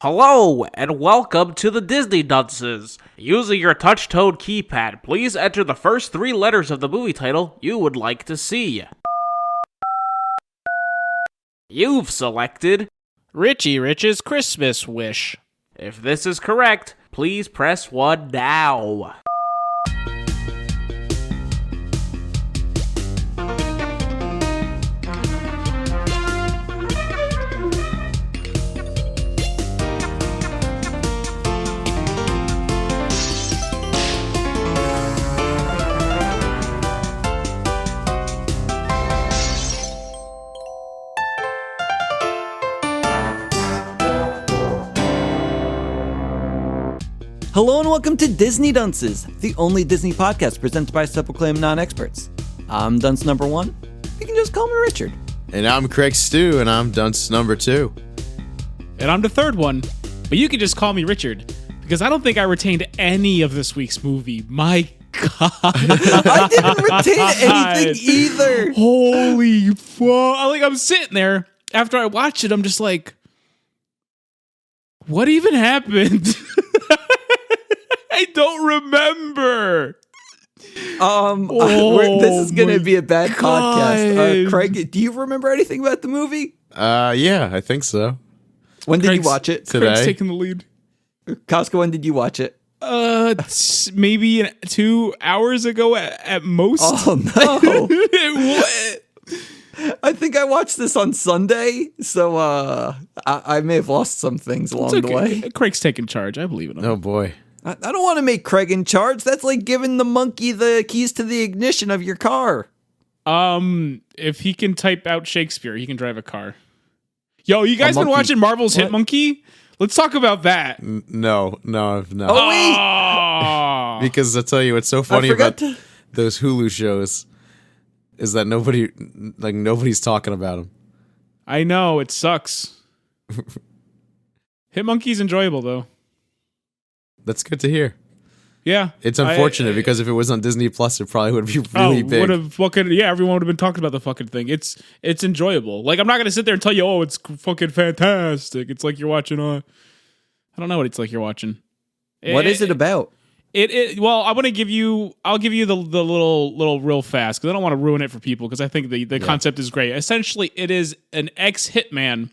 Hello, and welcome to the Disney Dunces. Using your touch-tone keypad, please enter the first 3 letters of the movie title you would like to see. You've selected Richie Rich's Christmas Wish. If this is correct, please press 1 now. Hello and welcome to Disney Dunces, the only Disney podcast presented by self-proclaimed non-experts. I'm Dunce number 1. You can just call me Richard. And I'm Craig Stew, and I'm Dunce number 2. And I'm the third one, but you can just call me Richard, because I don't think I retained any of this week's movie. My God. I didn't retain anything either. Holy fuck. Like, I'm sitting there, after I watched it, I'm just like, what even happened? I don't remember. This is going to be a bad God. podcast. Craig, do you remember anything about the movie? Yeah, I think so. When did you watch it? Today. Craig's taking the lead. Costco, when did you watch it? Maybe 2 hours ago at most. Oh, no. What? I think I watched this on Sunday, so I may have lost some things along the way. Craig's taking charge. I believe in him. Oh, boy. I don't want to make Craig in charge. That's like giving the monkey the keys to the ignition of your car. If he can type out Shakespeare, he can drive a car. Yo, you guys been watching Marvel's Hit Monkey? Let's talk about that. No, I've not. Oh, wait. Because I'll tell you what's so funny about those Hulu shows is that nobody's talking about them. I know, it sucks. Hit Monkey's enjoyable, though. That's good to hear. Yeah. It's unfortunate because if it was on Disney Plus, it probably would be really big. Everyone would have been talking about the fucking thing. It's enjoyable. Like, I'm not going to sit there and tell you, oh, it's fucking fantastic. It's like you're watching I don't know what it's like you're watching. What is it about? Well, I'll give you the little real fast because I don't want to ruin it for people because I think the concept is great. Essentially, it is an ex-hitman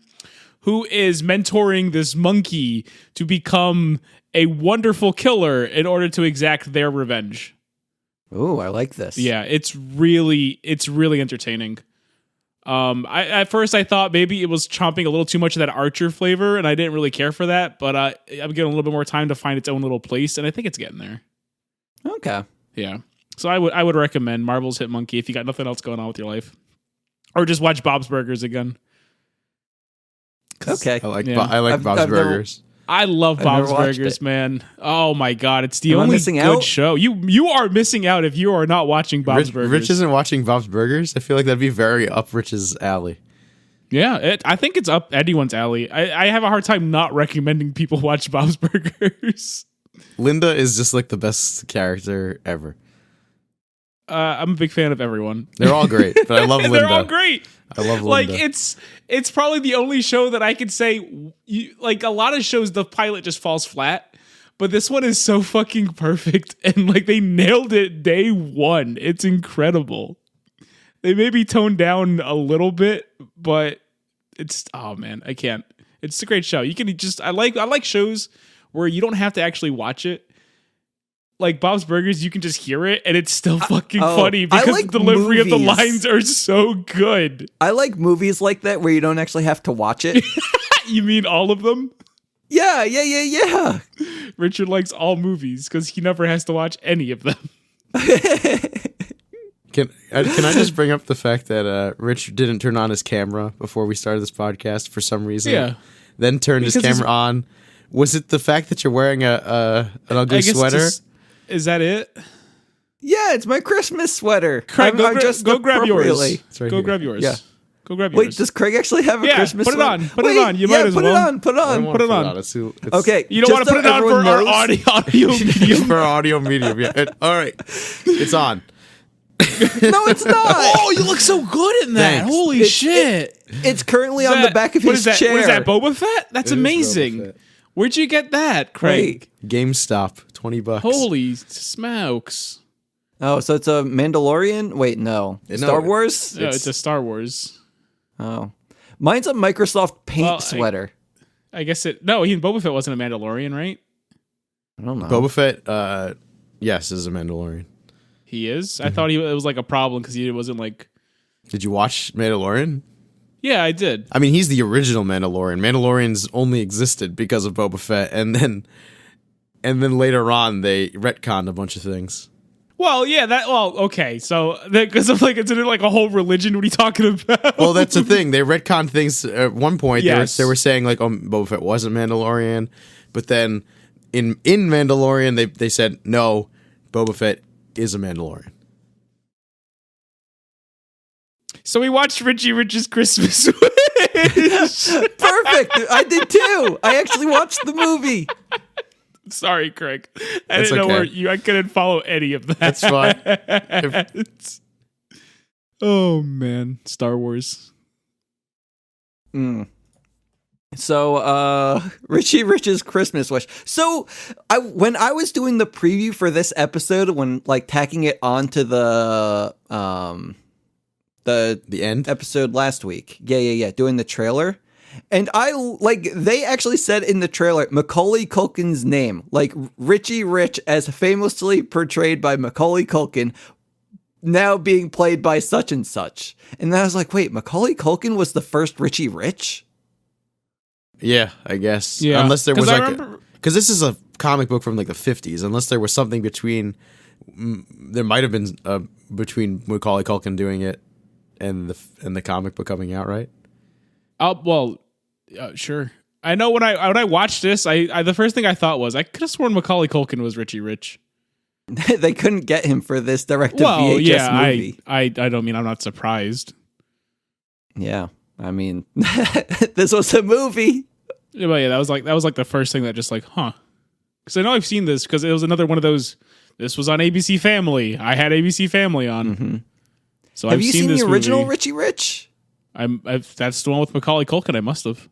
who is mentoring this monkey to become a wonderful killer in order to exact their revenge. Oh, I like this. Yeah, it's really entertaining. At first I thought maybe it was chomping a little too much of that Archer flavor, and I didn't really care for that, but I'm getting a little bit more time to find its own little place, and I think it's getting there. Okay. Yeah. So I would recommend Marvel's Hit Monkey if you got nothing else going on with your life. Or just watch Bob's Burgers again. Okay. I like Bob's Burgers. I love Bob's Burgers, man. Oh my God, it's the only good show. You are missing out if you are not watching Bob's Burgers. Rich isn't watching Bob's Burgers? I feel like that'd be very up Rich's alley. Yeah, I think it's up anyone's alley. I have a hard time not recommending people watch Bob's Burgers. Linda is just like the best character ever. I'm a big fan of everyone. They're all great, but I love Linda. They're all great. I love Linda. Like, it's probably the only show that I could say, like, a lot of shows, the pilot just falls flat, but this one is so fucking perfect, and, like, they nailed it day one. It's incredible. They maybe toned down a little bit, but it's, oh man, I can't. It's a great show. You can just, I like shows where you don't have to actually watch it. Like Bob's Burgers, you can just hear it, and it's still fucking funny because the delivery of the lines are so good. I like movies like that where you don't actually have to watch it. You mean all of them? Yeah. Richard likes all movies because he never has to watch any of them. Can I just bring up the fact that Rich didn't turn on his camera before we started this podcast for some reason? Yeah. Then turned his camera on. Was it the fact that you're wearing an ugly sweater? Is that it? Yeah, it's my Christmas sweater. Craig, go grab yours. Go grab yours. Yeah. Go grab yours. Wait, does Craig actually have a Christmas put it sweater? on. Put it on. You might as well. Put it on. Put it on. Okay. You don't want to put it on for our audio medium. For our audio medium, yeah. All right. It's on. No, it's not. Oh, you look so good in that. Thanks. Holy shit. It's currently on the back of his chair. What is that, Boba Fett? That's amazing. Where'd you get that, Craig? GameStop, $20. Holy smokes. Oh, so it's a Mandalorian? Wait, no. Star Wars? No, it's a Star Wars. Oh. Mine's a Microsoft Paint sweater. I guess Boba Fett wasn't a Mandalorian, right? I don't know. Boba Fett, yes, is a Mandalorian. He is? I thought it was like a problem because he wasn't like... Did you watch Mandalorian? Yeah, I did. I mean, he's the original Mandalorian. Mandalorians only existed because of Boba Fett, and then later on they retconned a bunch of things. Well, yeah, okay. So, because of like, it's like a whole religion. What are you talking about? Well, that's the thing. They retconned things at one point. Yes. They were saying like, oh, Boba Fett wasn't Mandalorian, but then in Mandalorian they said no, Boba Fett is a Mandalorian. So we watched Richie Rich's Christmas Wish. Perfect. I did too. I actually watched the movie. Sorry, Craig. I That's didn't know okay. I couldn't follow any of that. That's fine. Oh man, Star Wars. So, Richie Rich's Christmas Wish. So, when I was doing the preview for this episode, when like tacking it onto the end episode last week, doing the trailer, and they actually said in the trailer Macaulay Culkin's name, like Richie Rich, as famously portrayed by Macaulay Culkin, now being played by such and such, and then I was like, wait, Macaulay Culkin was the first Richie Rich? Yeah, I guess. Yeah. Unless there was remember... because this is a comic book from like the 50s. Unless there was something between, there might have been between Macaulay Culkin doing it and the comic book coming out, right? Sure. I know when I watched this, I the first thing I thought was I could have sworn Macaulay Culkin was Richie Rich. They couldn't get him for this direct-to-VHS movie. I don't mean I'm not surprised. Yeah, I mean, this was a movie. Yeah, but yeah, that was like the first thing that just like, huh? Because I know I've seen this because it was another one of those. This was on ABC Family. I had ABC Family on. Mm-hmm. So have I've you seen seen this the original movie. Richie Rich? That's the one with Macaulay Culkin. I must have.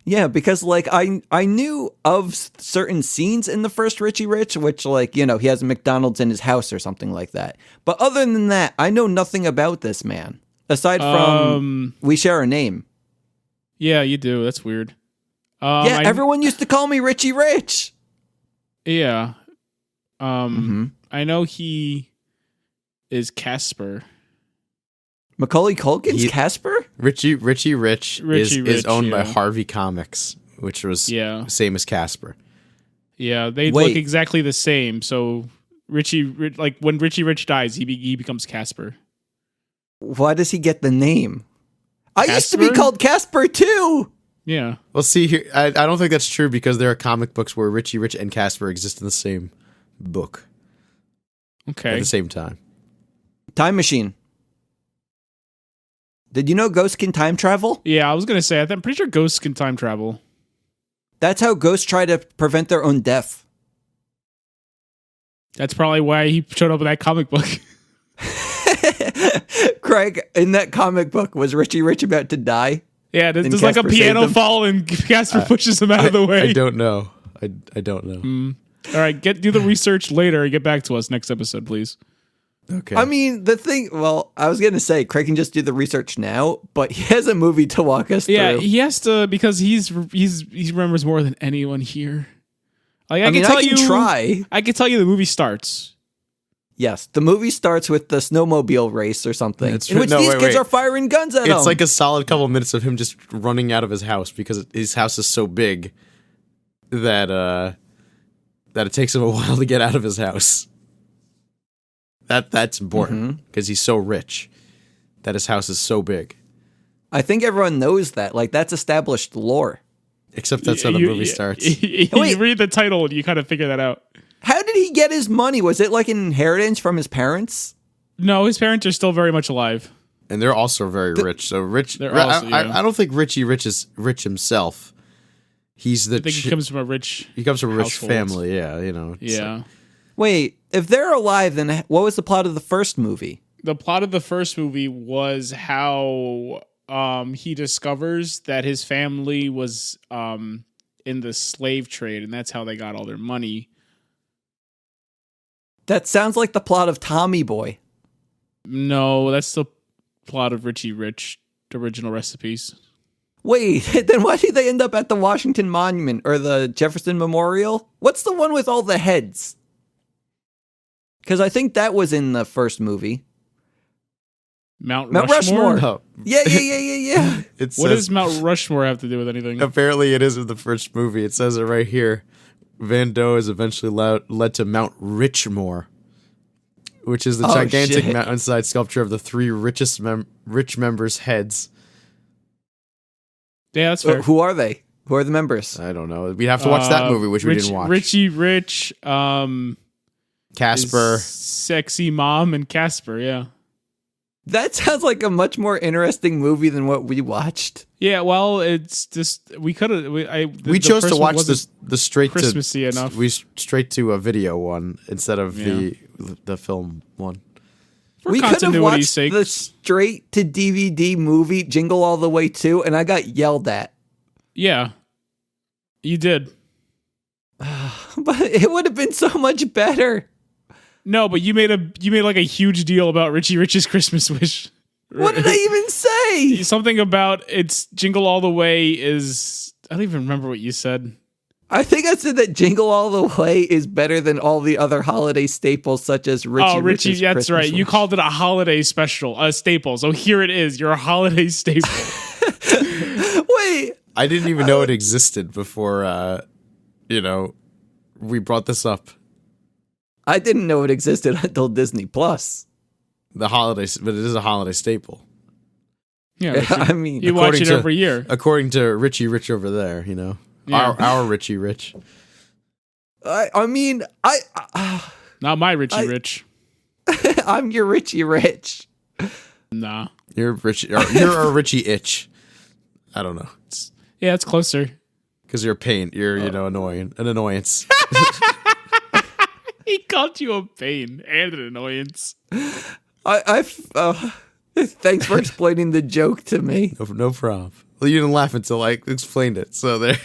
Yeah, because like I knew of certain scenes in the first Richie Rich, which like, you know, he has a McDonald's in his house or something like that. But other than that, I know nothing about this man aside from we share a name. Yeah, you do. That's weird. Everyone used to call me Richie Rich. Yeah. I know he is Casper. Macaulay Culkin's Casper? Richie Rich is owned by yeah. Harvey Comics, which was same as Casper. Yeah, they look exactly the same. So like when Richie Rich dies, he becomes Casper. Why does he get the name? I used to Casper? be called Casper too. Yeah. Well, see here, I don't think that's true because there are comic books where Richie Rich and Casper exist in the same book Okay. at the same time. Time machine. Did you know ghosts can time travel? Yeah, I was gonna say I'm pretty sure ghosts can time travel. That's how ghosts try to prevent their own death. That's probably why he showed up in that comic book. Craig, in that comic book, was Richie Rich about to die? Yeah, there's And like a Casper piano saved him? fall and Casper pushes him out of the way. I don't know. I don't know. All right, do the research later and get back to us next episode, please. Okay. I mean, I was going to say, Craig can just do the research now, but he has a movie to walk us Yeah, through. he has to because he remembers more than anyone here. Like I can try. I can tell you the movie starts. Yes, the movie starts with the snowmobile race or something, It's in which no, these wait, kids wait. are firing guns at him. It's like a solid couple minutes of him just running out of his house because his house is so big that it takes him a while to get out of his house. That's important because he's so rich that his house is so big. I think everyone knows that. Like, that's established lore. Except that's how the movie starts. You read the title and you kind of figure that out. How did he get his money? Was it like an inheritance from his parents? No, his parents are still very much alive. And they're also very rich. So rich. They're also, I don't think Richie Rich is rich himself. He's the. I think he comes from a rich. He comes from a rich household. family. Yeah, you know. Yeah. Wait, if they're alive, then what was the plot of the first movie? The plot of the first movie was how he discovers that his family was in the slave trade, and that's how they got all their money. That sounds like the plot of Tommy Boy. No, that's the plot of Richie Rich, the original recipes. Wait, then why did they end up at the Washington Monument or the Jefferson Memorial? What's the one with all the heads? Because I think that was in the first movie. Mount Rushmore. No. Yeah. It What says, does Mount Rushmore have to do with anything? apparently it is in the first movie. It says it right here. Van Doe is eventually led to Mount Richmore, which is the Oh, gigantic shit. mountainside sculpture of the three richest rich members' heads. Yeah, that's fair. Who are they? Who are the members? I don't know. We'd have to watch that movie, which we didn't watch. Richie Rich, Casper. Sexy Mom, and Casper, yeah. That sounds like a much more interesting movie than what we watched. Yeah, well, it's just, we could have, We chose to watch the straight Christmassy to enough. we straight to a video one instead of Yeah. the film one. For We could have continuity's watched sake. the straight to DVD movie Jingle All the Way 2, and I got yelled at. Yeah, you did. But it would have been so much better. No, but you made like a huge deal about Richie Rich's Christmas wish. What did I even say? Something about it's Jingle All the Way is, I don't even remember what you said. I think I said that Jingle All the Way is better than all the other holiday staples such as Richie Richie, Rich's that's Christmas right. You Wish. called it a holiday special, a staple. So here it is. You're a holiday staple. Wait, I didn't even know it existed before we brought this up. I didn't know it existed until Disney Plus. The holidays, but it is a holiday staple. Yeah, Richie. I mean, You watch it according to- every year. According to Richie Rich over there, Yeah. our Richie Rich. I mean, Not my Richie I- Rich. I'm your Richie Rich. Nah. You're Richie. You're a Richie Itch. I don't know, Yeah, it's closer. because you're a pain. You're annoying, an annoyance. He called you a pain and an annoyance. Thanks for explaining the joke to me. No problem. Well, you didn't laugh until I explained it. So there.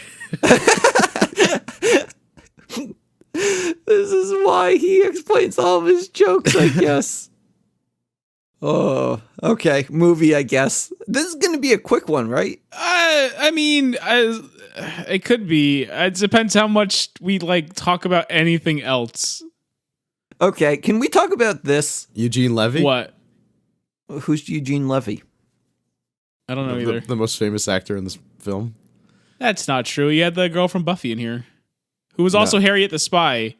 This is why he explains all of his jokes, I guess. Oh, okay. Movie, I guess. This is going to be a quick one, right? I mean, it could be. It depends how much we talk about anything else. Okay, can we talk about this? Eugene Levy. What? Who's Eugene Levy? I don't know either. The most famous actor in this film. That's not true. You had the girl from Buffy in here, who was also Harriet the Spy.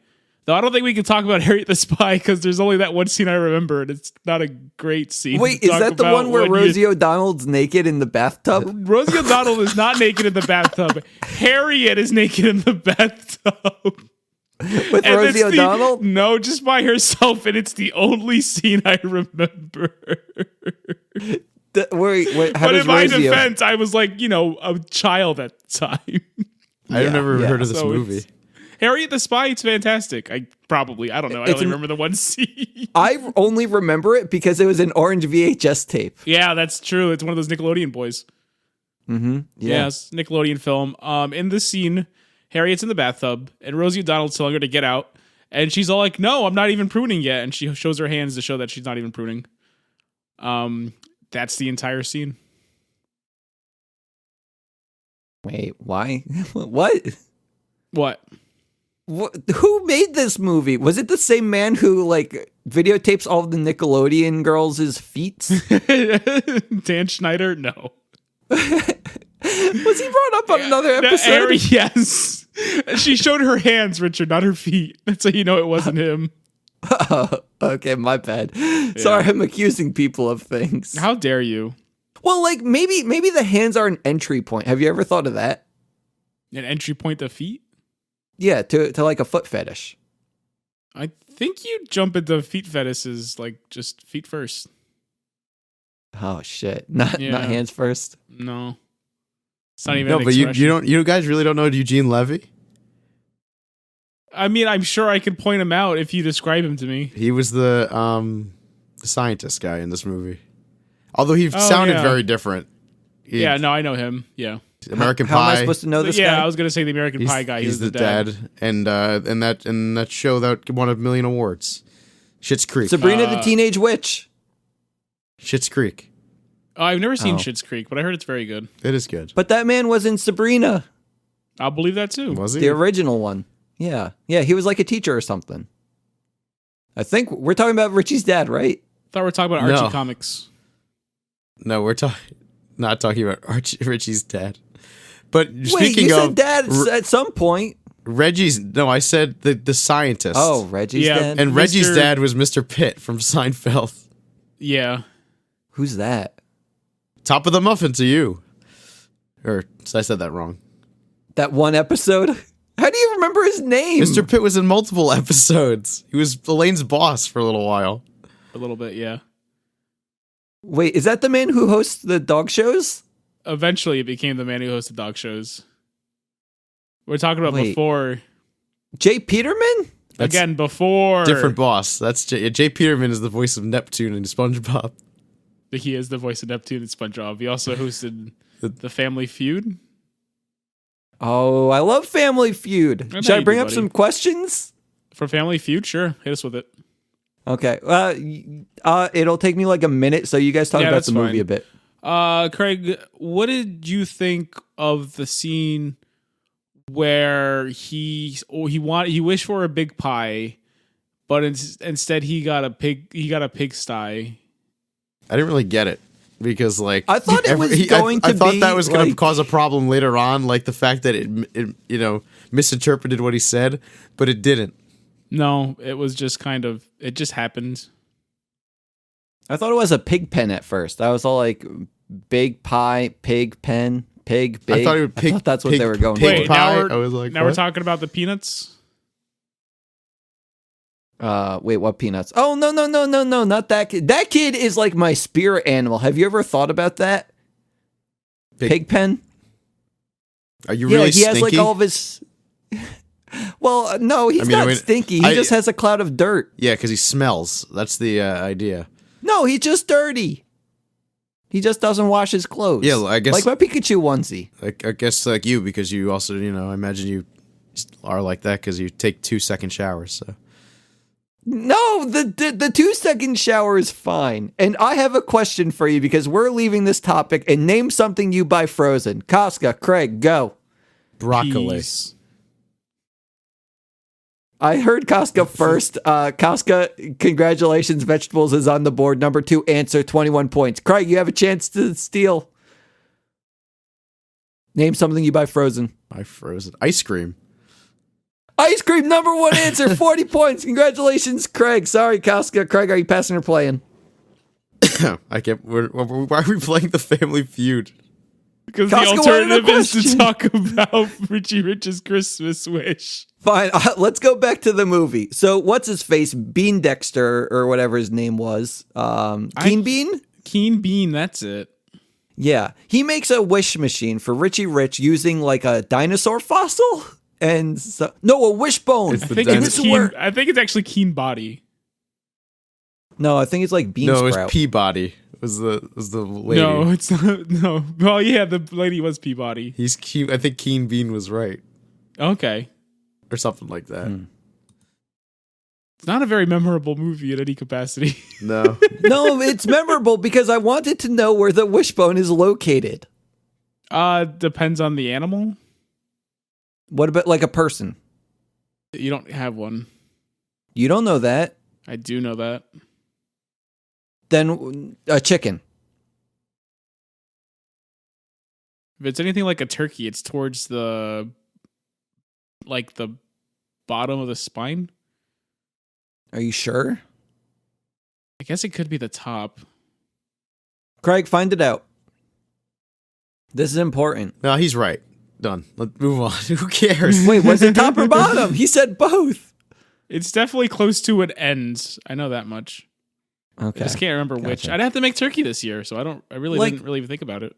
Though I don't think we can talk about Harriet the Spy because there's only that one scene I remember, and it's not a great scene. Wait, to is talk that the about one where when Rosie O'Donnell's naked in the bathtub? Rosie O'Donnell is not naked in the bathtub. Harriet is naked in the bathtub. With And Rosie it's O'Donnell? No, just by herself, and it's the only scene I remember. Wait, how But does in my Rosie defense, I was a child at the time. I've never heard of this So movie. it's- Harriet the Spy, it's fantastic. I don't know. I It's only remember the one scene. I only remember it because it was an orange VHS tape. Yeah, that's true. It's one of those Nickelodeon boys. Mm-hmm. Yeah, it's a Nickelodeon film. In this scene, Harriet's in the bathtub, and Rosie O'Donnell's telling her to get out, and she's all like, "No, I'm not even pruning yet," and she shows her hands to show that she's not even pruning. That's the entire scene. Wait, why? What? What? Who made this movie? Was it the same man who videotapes all of the Nickelodeon girls' feet? Dan Schneider? No. Was he brought up on another episode? Yes. She showed her hands, Richard, not her feet. That's how you know it wasn't him. Oh, okay, my bad. Sorry, I'm accusing people of things. How dare you? Well, maybe the hands are an entry point. Have you ever thought of that? An entry point to feet? Yeah, to a foot fetish. I think you jump into feet fetishes just feet first. Oh shit! Not Yeah. hands first. No. It's not even No, an but expression. you guys really don't know Eugene Levy? I mean, I'm sure I could point him out if you describe him to me. He was the scientist guy in this movie. Although he sounded yeah. very different. Yeah, no, I know him. Yeah. American How am I Pie. supposed to know this Yeah, guy? I was gonna say the American Pie guy. He's the dad, and that show that won a million awards. Schitt's Creek. Sabrina the Teenage Witch. Schitt's Creek. Oh, I've never seen Oh. Schitt's Creek, but I heard it's very good. It is good. But that man was in Sabrina, I'll believe that too. Was he? the original one. Yeah. Yeah, he was like a teacher or something. I think we're talking about Richie's dad, right? Thought we were talking about Archie No. comics. No, we're not talking about Richie's dad. But Wait, speaking you of said dad at some point. Reggie's, no, I said the scientist. Oh, Reggie's Yeah. dad? And Reggie's Mr. dad was Mr. Pitt from Seinfeld. Yeah. Who's that? Top of the muffin to you. Or I said that wrong. That one episode? How do you remember his name? Mr. Pitt was in multiple episodes. He was Elaine's boss for a little while. A little bit, yeah. Wait, is that the man who hosts the dog shows? Eventually, it became the man who hosted dog shows. We're talking about Wait. before. Jay Peterman? That's Again, before. Different boss. That's Jay Peterman is the voice of Neptune and SpongeBob. He is the voice of Neptune and SpongeBob. He also hosted the Family Feud. Oh, I love Family Feud. know Should I you bring do, up buddy. some questions? For Family Feud, sure. Hit us with it. Okay. It'll take me like a minute, so you guys talk Yeah, about that's the movie fine. a bit. Craig, what did you think of the scene where he wished for a big pie, but instead he got a pigsty? I didn't really get it because, like, I thought it was going I to thought be, that was going to like- cause a problem later on, like the fact that it misinterpreted what he said, but it didn't. No, it was just it just happened. I thought it was a pig pen at first. I was all like, big pie, pig pen, pig, big. I thought it would pig. that's what pig- they were going pig for. Wait, pie. now we're- I was like, Now we're what? talking about the peanuts. Wait, what peanuts? Oh, no, not that kid. That kid is like my spirit animal. Have you ever thought about that? Pig pen? Are you Yeah, really he has stinky? like all of his... Well, no, he's not stinky. He just has a cloud of dirt. Yeah, because he smells. That's the idea. No, he's just dirty. He just doesn't wash his clothes. Yeah, I guess- like my Pikachu onesie. I guess like you, because you also, I imagine you are like that because you take 2-second showers. So No, the 2-second shower is fine. And I have a question for you because we're leaving this topic. And name something you buy frozen. Casca, Craig, go. broccoli. Peas. I heard Casca first. Casca, congratulations. Vegetables is on the board. Number 2 answer, 21 points. Craig, you have a chance to steal. Name something you buy frozen. I frozen ice cream. Ice cream, number 1 answer, 40 points. Congratulations, Craig. Sorry, Casca. Craig, are you passing or playing? I can't. Why are we playing the Family Feud? Because the Costco wanted a alternative is to question. talk about Richie Rich's Christmas wish. Fine. Let's go back to the movie. So, what's his face? Bean Dexter, or whatever his name was. Keen Bean? Keen Bean, that's it. Yeah. He makes a wish machine for Richie Rich using like a dinosaur fossil. And so, no, a wishbone. It's I the think dinosaur. it's This is where- I think it's actually Keen Body. No, I think it's like bean No, it sprout. was Peabody. Was the lady? No, it's not. No. Well, yeah, the lady was Peabody. He's cute. I think Keen Bean was right, Okay. or something like that. It's not a very memorable movie in any capacity. No, No, it's memorable because I wanted to know where the wishbone is located. Depends on the animal. What about like a person? You don't have one. You don't know that. I do know that. Then a chicken. If it's anything like a turkey, it's towards the bottom of the spine. Are you sure? I guess it could be the top. Craig, find it out. This is important. no, he's right. Done. Let's move on. Who cares? Wait, was it top or bottom? He said both. It's definitely close to an end. I know that much. Okay. I just can't remember which. Gotcha. I'd have to make turkey this year, so I really Like- didn't really even think about it.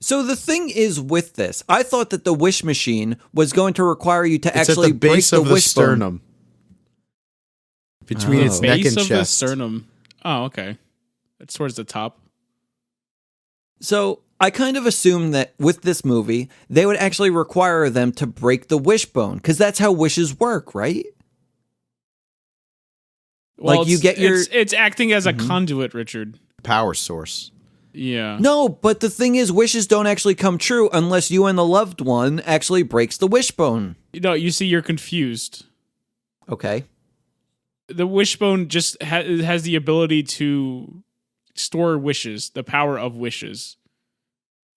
So the thing is with this, I thought that the wish machine was going to require you to It's actually at the base break of the the wishbone. sternum, between Oh. its neck Base and of chest. the sternum. Oh, okay. It's towards the top. So I kind of assumed that with this movie, they would actually require them to break the wishbone, because that's how wishes work, right? Well, Like, you get your... It's acting as a conduit, Richard. Power source. Yeah. No, but the thing is, wishes don't actually come true unless you and the loved one actually breaks the wishbone. No, you see, you're confused. Okay. The wishbone just has the ability to store wishes, the power of wishes.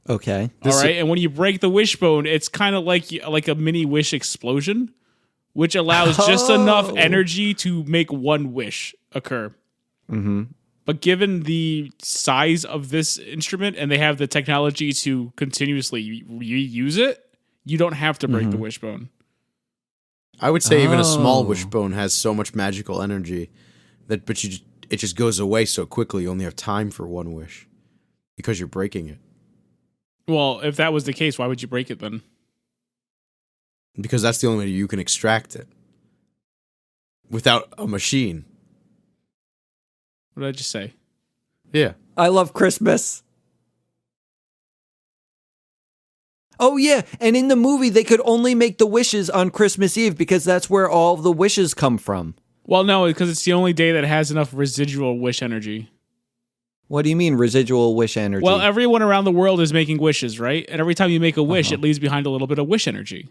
Okay. All right, and when you break the wishbone, it's kind of like a mini wish explosion, which allows just enough energy to make one wish occur. Mm-hmm. But given the size of this instrument, and they have the technology to continuously reuse it, you don't have to break the wishbone. I would say even a small wishbone has so much magical energy that, it just goes away so quickly. You only have time for one wish because you're breaking it. Well, if that was the case, why would you break it then? Because that's the only way you can extract it without a machine. What did I just say? Yeah. I love Christmas. Oh, yeah. And in the movie, they could only make the wishes on Christmas Eve because that's where all of the wishes come from. Well, no, because it's the only day that has enough residual wish energy. What do you mean residual wish energy? Well, everyone around the world is making wishes, right? And every time you make a wish, it leaves behind a little bit of wish energy.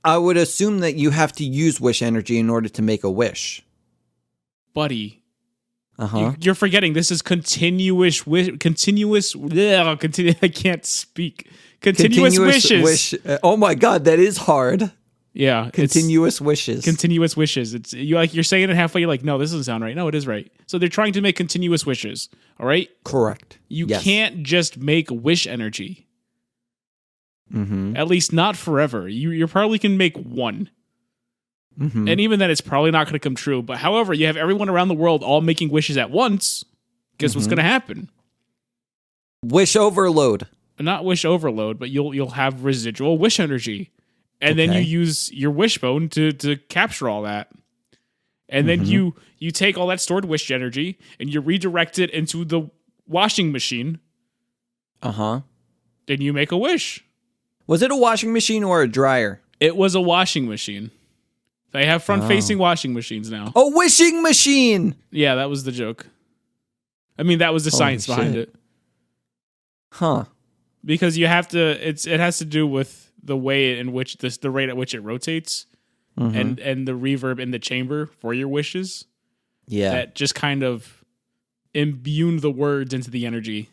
I would assume that you have to use wish energy in order to make a wish. Buddy. Uh-huh. You're forgetting this is continuous I can't speak. Continuous wishes. Oh my God, that is hard. Yeah. Continuous wishes. Continuous wishes. It's you're saying it halfway, you're like, no, this doesn't sound right. No, it is right. So they're trying to make continuous wishes. All right? Correct. You Yes. can't just make wish energy. Mm-hmm. At least not forever. You probably can make one. Mm-hmm. And even then, it's probably not going to come true. But however, you have everyone around the world all making wishes at once. Guess what's going to happen? Wish overload. Not wish overload, but you'll have residual wish energy. And then you use your wishbone to capture all that. And then you take all that stored wish energy and you redirect it into the washing machine. Uh-huh. Then you make a wish. Was it a washing machine or a dryer? It was a washing machine. They have front-facing washing machines now. A wishing machine! Yeah, that was the joke. I mean, that was the science behind it. Huh. Because you have to, it has to do with the way in which the rate at which it rotates and the reverb in the chamber for your wishes. Yeah. That just kind of imbued the words into the energy.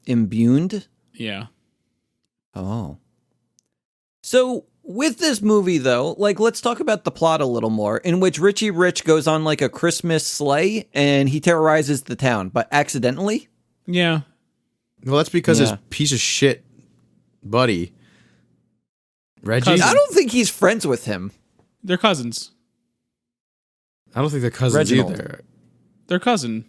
Imbued? Yeah. Oh. So with this movie, though, like, let's talk about the plot a little more, in which Richie Rich goes on like a Christmas sleigh and he terrorizes the town, but accidentally? Yeah. Well, that's because his piece of shit buddy, Reggie. Cousin. I don't think he's friends with him. They're cousins. I don't think they're cousins Reginald. either. They're cousins.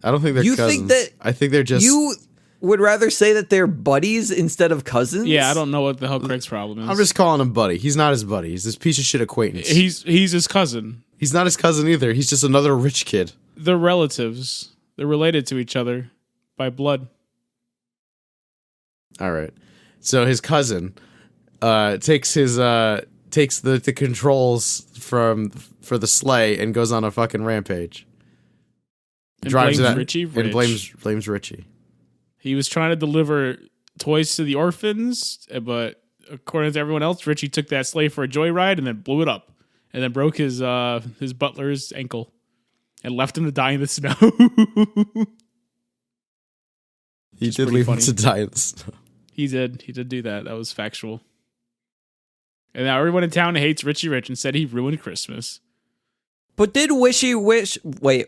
I don't think they're You cousins. think that I think they're just. You would rather say that they're buddies instead of cousins? Yeah, I don't know what the hell Craig's problem is. I'm just calling him buddy. He's not his buddy. He's this piece of shit acquaintance. He's his cousin. He's not his cousin either. He's just another rich kid. They're relatives. They're related to each other by blood. All right. So his cousin takes the controls for the sleigh and goes on a fucking rampage. And Drives blames that Richie and Rich. blames Richie. He was trying to deliver toys to the orphans, but according to everyone else, Richie took that sleigh for a joyride and then blew it up, and then broke his butler's ankle, and left him to die in the snow. He It's did pretty leave him funny. to die in the snow. He did do that. That was factual. And now everyone in town hates Richie Rich and said he ruined Christmas. But did wait,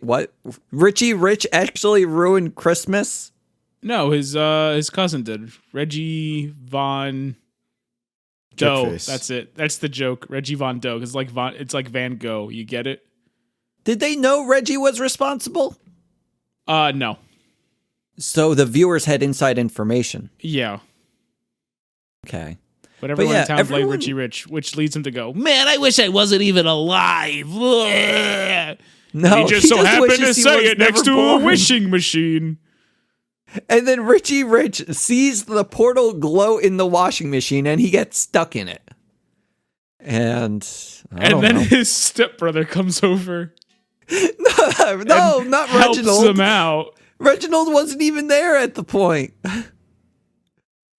what? Richie Rich actually ruined Christmas? No, his cousin did. Reggie Von Doe. Jerkface. That's it. That's the joke. Reggie Von Doe. It's like Van Gogh. You get it? Did they know Reggie was responsible? No. So the viewers had inside information. Yeah. Okay. But everyone yeah, in town blamed Richie Rich, which leads him to go, man, I wish I wasn't even alive. No, he just so happened to wishes he say was it next never to a born. wishing machine. And then Richie Rich sees the portal glow in the washing machine and he gets stuck in it. And his stepbrother comes over. no, not helps Reginald. him out. Reginald wasn't even there at the point.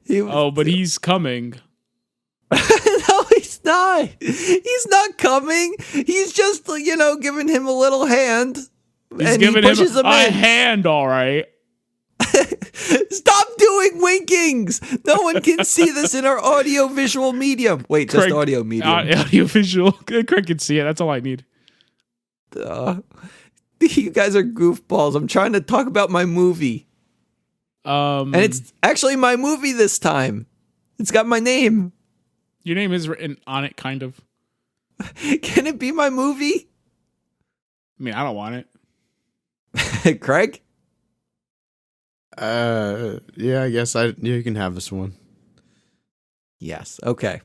But he's coming. No, he's not. He's not coming. He's just, giving him a little hand. He's giving him a hand, all right. Stop doing winkings. No one can see this in our audio-visual medium. Wait, just audio medium. Audio-visual. Craig can see it. That's all I need. You guys are goofballs. I'm trying to talk about my movie. And it's actually my movie this time. It's got my name. Your name is written on it, kind of. Can it be my movie? I mean, I don't want it. Craig? Yeah, I guess you can have this one. Yes. Okay.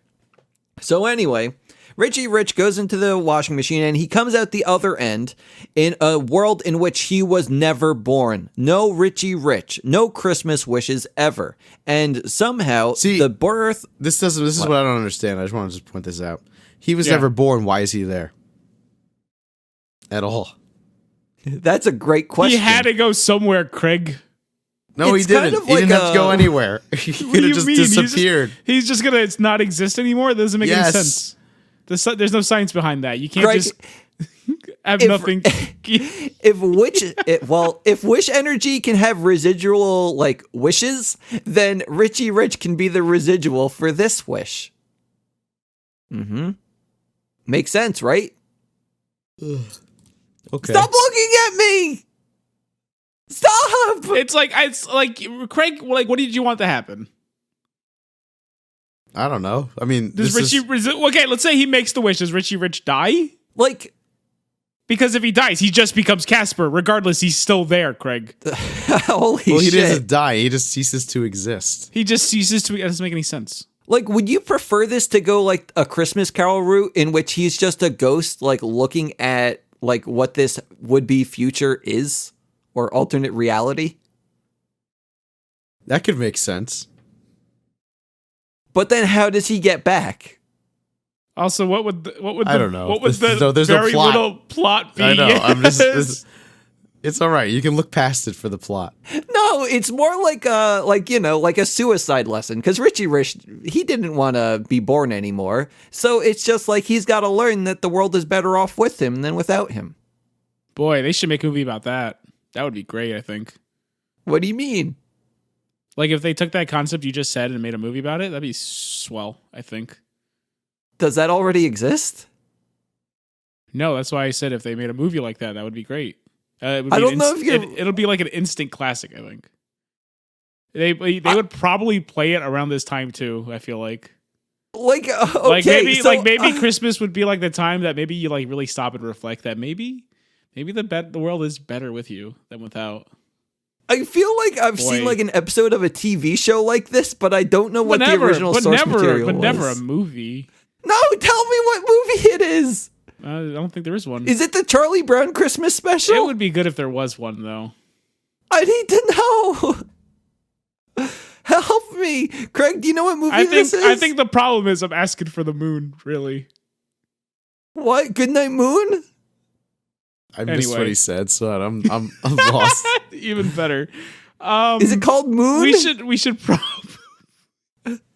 So anyway, Richie Rich goes into the washing machine and he comes out the other end in a world in which he was never born. No Richie Rich, no Christmas wishes ever. And somehow the birth... This is what I don't understand. I just want to just point this out. He was never born. Why is he there? At all. That's a great question. He had to go somewhere, Craig. No, he didn't. He didn't have to go anywhere. He could have just disappeared. He's just gonna not exist anymore? That doesn't make any sense. There's no science behind that. You can't just have nothing. If wish energy can have residual wishes, then Richie Rich can be the residual for this wish. Mm-hmm. Makes sense, right? Okay. Stop looking at me! Stop! It's like Craig. What did you want to happen? I don't know. I mean, does Richie? Okay, let's say he makes the wish. Does Richie Rich die? Because if he dies, he just becomes Casper. Regardless, he's still there, Craig. Holy shit! He doesn't die. He just ceases to exist. He just ceases to. That doesn't make any sense. Would you prefer this to go a Christmas Carol route in which he's just a ghost, looking at what this would-be future is? Or alternate reality? That could make sense. But then how does he get back? Also, what would I don't know. What would there's very no little plot be? I know. I'm just it's all right. You can look past it for the plot. No, it's more like a suicide lesson because Richie Rich, he didn't want to be born anymore. So it's just he's got to learn that the world is better off with him than without him. Boy, they should make a movie about that. That would be great, I think. What do you mean? If they took that concept you just said and made a movie about it, that'd be swell, I think. Does that already exist? No, that's why I said if they made a movie like that, that would be great. I don't know if it'll be like an instant classic, I think. They would probably play it around this time too, I feel like. Okay, maybe Christmas would be the time that maybe you really stop and reflect that maybe the world is better with you than without. I feel like I've seen an episode of a TV show like this, but I don't know what the original source material was. But never a movie. No, tell me what movie it is. I don't think there is one. Is it the Charlie Brown Christmas special? It would be good if there was one, though. I need to know. Help me. Craig, do you know what movie this is? I think the problem is I'm asking for the moon, really. What? Goodnight Moon? I missed what he said, so I'm lost. Even better. Is it called Moon?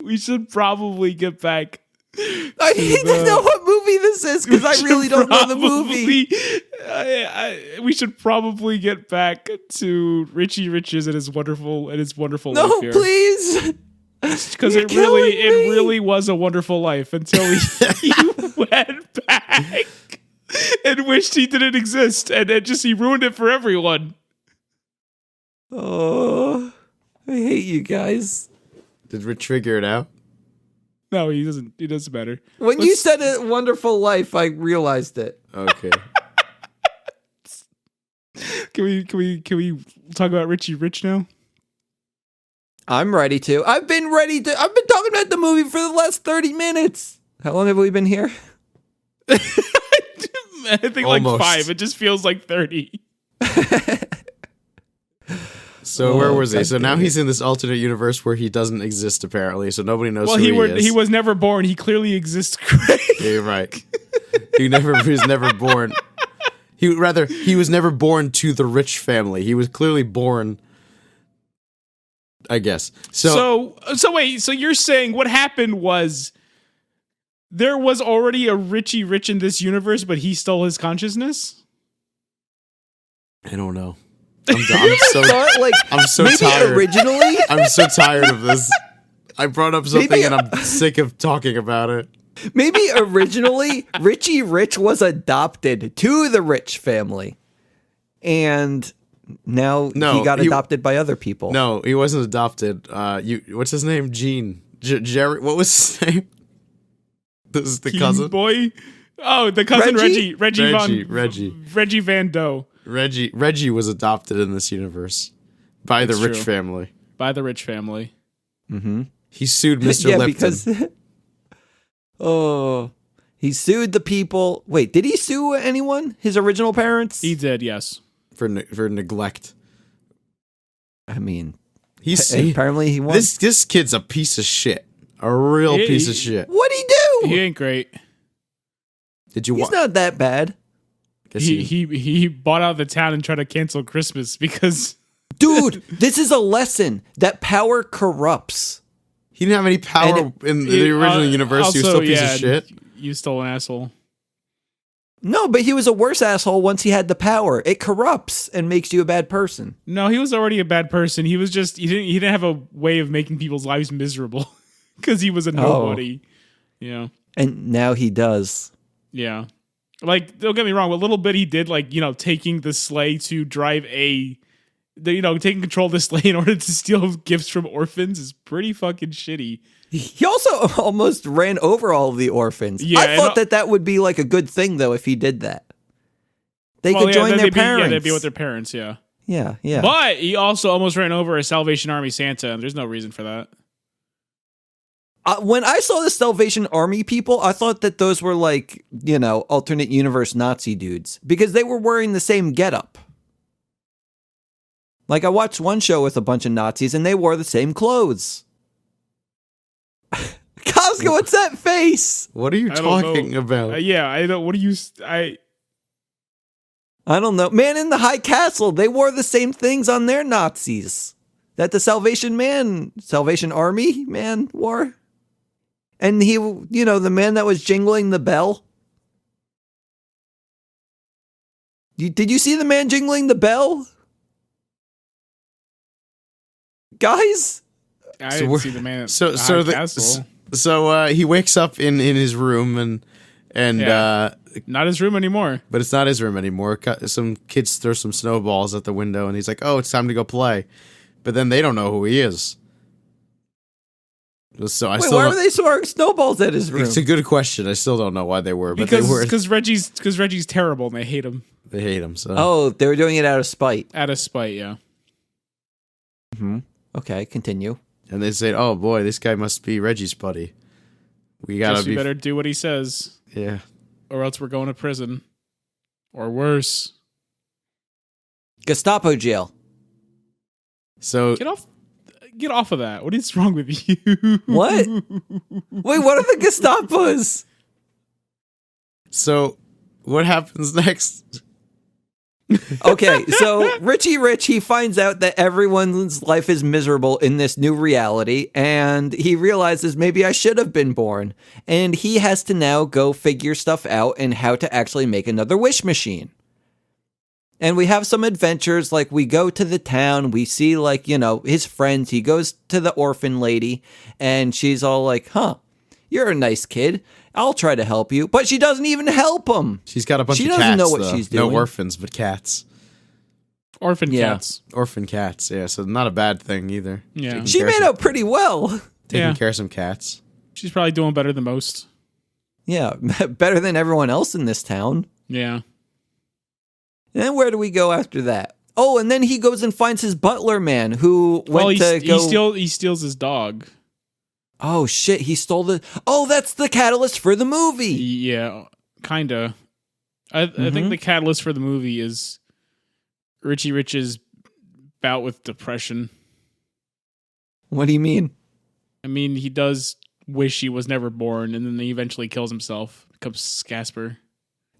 We should probably get back. I need to know what movie this is because I really don't know the movie. We should probably get back to Richie Riches and his wonderful No, life here. Please. Because it really was a wonderful life until he went back and wished he didn't exist, and he ruined it for everyone. Oh, I hate you guys. Did Rich figure it out? No, he doesn't. It doesn't matter. When you said a wonderful life, I realized it. Okay. Can we talk about Richie Rich now? I'm ready to. I've been talking about the movie for the last 30 minutes. How long have we been here? I think Almost. 5. It just feels like 30. So where was he? God So now damn he's in this alternate universe where he doesn't exist apparently. So nobody knows Well, who he is. he was never born. He clearly exists. Craig. Yeah, you're right. He was never born. He was never born to the rich family. He was clearly born, I guess. So wait. So you're saying what happened was there was already a Richie Rich in this universe, but he stole his consciousness? I don't know. I'm so Thought, like, I'm so maybe tired. originally, I'm so tired of this. I brought up something and I'm sick of talking about it. maybe originally Richie Rich was adopted to the rich family, and now he got adopted by other people. No, he wasn't adopted. What's his name? Gene. Jerry. What was his name? This is the Keen cousin. boy. Oh, the cousin Reggie? Reggie Van Doe. Reggie was adopted in this universe by That's the rich true. family. By the rich family. He sued Mr. yeah, Lipton. because he sued the people. Wait, did he sue anyone? His original parents? He did, yes. for neglect. I mean, He's apparently he won. this kid's a piece of shit. A real He- piece of shit. What'd he do? He ain't great. Did you He's watch? not that bad. He bought out the town and tried to cancel Christmas because Dude, this is a lesson that power corrupts. He didn't have any power in the original universe. He was still a piece of shit. You stole an asshole. No, but he was a worse asshole once he had the power. It corrupts and makes you a bad person. No, he was already a bad person. He was just he didn't have a way of making people's lives miserable because he was a nobody. Yeah. And now he does. Yeah. Like, don't get me wrong, a little bit he did, like, taking the sleigh to drive taking control of the sleigh in order to steal gifts from orphans is pretty fucking shitty. He also almost ran over all of the orphans. Yeah, I thought that would be like a good thing, though, if he did that. They could join their parents. They'd be with their parents, yeah. Yeah, yeah. But he also almost ran over a Salvation Army Santa, and there's no reason for that. When I saw the Salvation Army people, I thought that those were like, alternate universe Nazi dudes because they were wearing the same getup. Like I watched one show with a bunch of Nazis and they wore the same clothes. Costco, what's that face? What are you talking about? Yeah, I don't. What do you? I don't know. Man in the High Castle, they wore the same things on their Nazis that the Salvation Army man wore. And he, the man that was jingling the bell. Did you see the man jingling the bell? Guys? I didn't see the man at So the castle. So he wakes up in his room and Not his room anymore. but it's not his room anymore. Some kids throw some snowballs at the window and he's like, "Oh, it's time to go play." But then they don't know who he is. So Wait, why were they throwing snowballs at his room? It's a good question. I still don't know why they were, but they were. Because Reggie's terrible and they hate him. They hate him. So Oh, they were doing it out of spite. Out of spite, yeah. Okay, continue. and they said, "Oh boy, this guy must be Reggie's buddy. We gotta Guess we be better do what he says, yeah." or else we're going to prison, or worse. Gestapo jail. So Get off of that. What is wrong with you? What? Wait, what are the Gestapos? so what happens next? Okay, so Richie Rich, he finds out that everyone's life is miserable in this new reality, and he realizes maybe I should have been born. And he has to now go figure stuff out and how to actually make another wish machine. And we have some adventures, like we go to the town, we see his friends, he goes to the orphan lady, and she's all like, "Huh, you're a nice kid. I'll try to help you." But she doesn't even help him. She's got a bunch She of doesn't cats. know what though. she's doing. No orphans, but cats. Orphan Yeah. cats. Orphan cats. Yeah, so not a bad thing either. Yeah. Taking She care of made some- out pretty well. taking Yeah. care of some cats. She's probably doing better than most. Yeah, better than everyone else in this town. Yeah. And then where do we go after that? Oh, and then he goes and finds his butler man who went to go... he steals his dog. Oh, shit, he stole the... Oh, that's the catalyst for the movie! Yeah, kinda. I think the catalyst for the movie is Richie Rich's bout with depression. What do you mean? I mean, he does wish he was never born, and then he eventually kills himself, becomes Casper.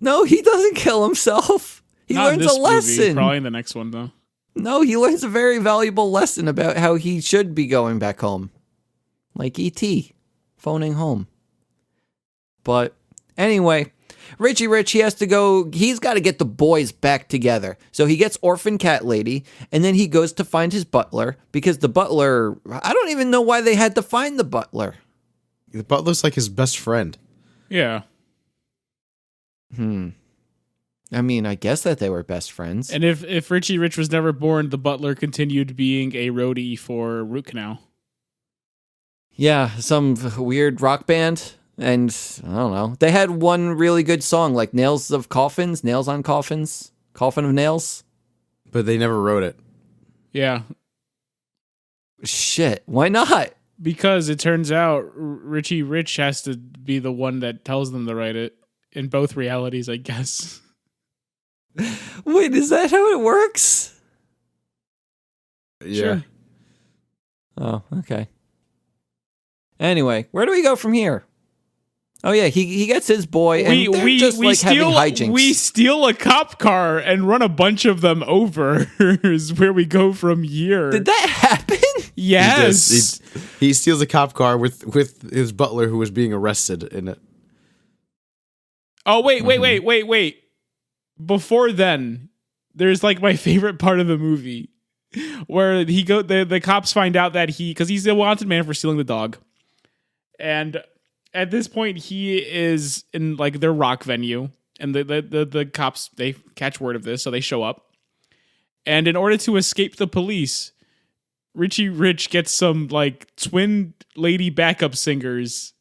No, he doesn't kill himself. He Not in learns this a lesson. movie, probably in the next one, though. No, he learns a very valuable lesson about how he should be going back home. Like E.T. phoning home. But anyway, Richie Rich, he has to go, he's got to get the boys back together. So he gets Orphan Cat Lady, and then he goes to find his butler, because the butler, I don't even know why they had to find the butler. The butler's like his best friend. Yeah. I mean, I guess that they were best friends. And if Richie Rich was never born, the butler continued being a roadie for Root Canal. Yeah, some weird rock band. And I don't know. They had one really good song, like Nails on Coffins, Coffin of Nails. But they never wrote it. Yeah. Shit, why not? Because it turns out Richie Rich has to be the one that tells them to write it in both realities, I guess. Wait, is that how it works? Yeah. Sure. Oh, okay. Anyway, where do we go from here? Oh yeah, he gets his boy, and they're just like having hijinks. We steal a cop car and run a bunch of them over. Is where we go from here. Did that happen? Yes. He steals a cop car with his butler who was being arrested in it. Oh, wait. Before then, there's like my favorite part of the movie where the cops find out that because he's a wanted man for stealing the dog. And at this point, he is in like their rock venue, and the cops, they catch word of this, so they show up. And in order to escape the police, Richie Rich gets some like twin lady backup singers,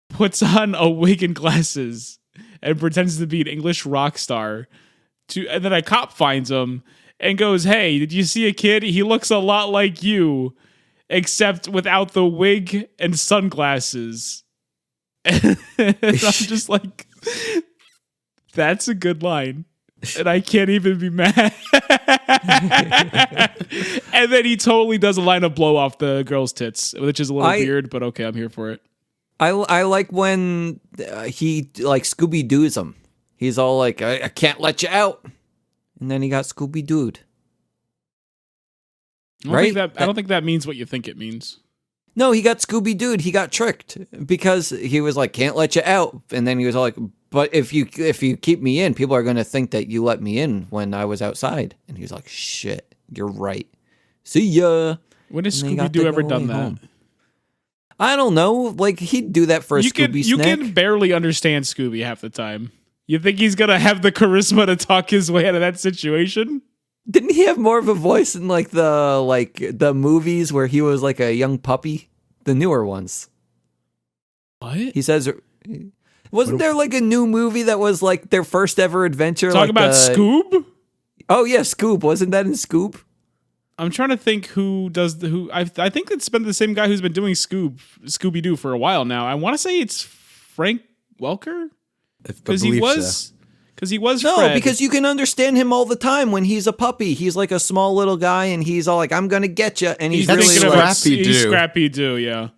puts on a wig and glasses, and pretends to be an English rock star. And then a cop finds him and goes, "Hey, did you see a kid? He looks a lot like you, except without the wig and sunglasses." And I'm just like, that's a good line. And I can't even be mad. And then he totally does a line of blow off the girl's tits, which is a little weird, but okay, I'm here for it. I like when he like Scooby Doo's him. He's all like, I can't let you out. And then he got Scooby Dooed. I don't think that means what you think it means. No, he got Scooby Dooed. He got tricked because he was like, can't let you out. And then he was all like, but if you keep me in, people are going to think that you let me in when I was outside. And he was like, shit, you're right. See ya. When has Scooby Doo ever done that? Home. I don't know. Like, he'd do that for a Scooby snack. You can barely understand Scooby half the time. You think he's going to have the charisma to talk his way out of that situation? Didn't he have more of a voice in like the movies where he was like a young puppy? The newer ones. What? He says, wasn't there like a new movie that was like their first ever adventure? Talking about Scoob? Oh yeah, Scoob. Wasn't that in Scoob? I'm trying to think who does who. I think it's been the same guy who's been doing Scooby Doo for a while now. I want to say it's Frank Welker because he was. Because he was Fred. Because you can understand him all the time when he's a puppy. He's like a small little guy, and he's all like, "I'm gonna get you," and he's really thinking like, about Scrappy Doo. Yeah,